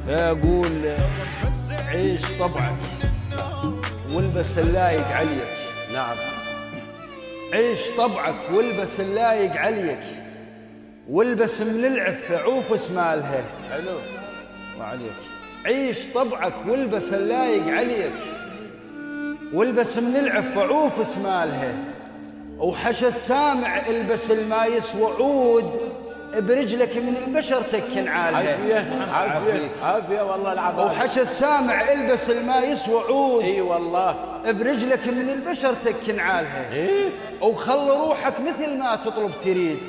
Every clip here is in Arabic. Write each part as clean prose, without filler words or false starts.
فأقول عيش طبعك والبس اللايق عليك. نعم. عيش طبعك والبس اللايق عليك، والبس من العفة عوف اسمالها. حلو. وعليك. عيش طبعك والبس اللايق عليك، والبس من العفة عوف اسمالها. وحش السامع البس الما يسوى عود، برجلك من البشر تكن عالها. عافية عافية عافية والله العظيم. وحش السامع البس الما يسوى عود، اي والله، برجلك من البشر تكن عالها. ايه. وخل روحك مثل ما تطلب تريد،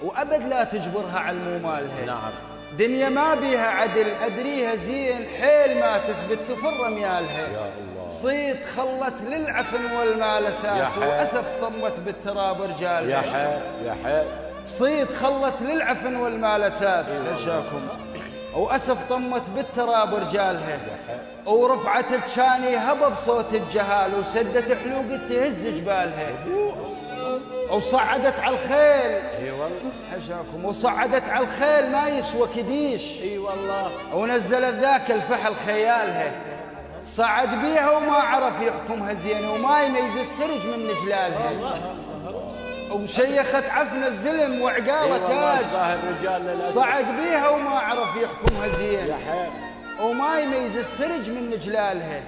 وأبد لا تجبرها على الممالها. نعم. دنيا ما بيها عدل، أدريها زين حيل ما تثبت تفر ميالها. يا الله. صيت خلت للعفن والمال أساس، وأسف طمت بالتراب رجالها. يا حي يا حي. صيت خلت للعفن والمال أساس، هشاكم. وأسف طمت بالتراب رجالها، ورفعت الشاني هبب صوت الجهال، وسدت حلوق تهز جبالها. وصعدت على الخيل. اي والله. حشاكم. وصعدت على الخيل ما يسوى كديش. اي والله. ونزلت ذاك الفحل خيالها، صعد بيها وما عرف يحكمها زين، وما يميز السرج من نجلالها. وشيخت عفن الزلم وعقاله تاج، صعد بيها وما عرف يحكمها زين، يا حي. وما يميز السرج من نجلالها.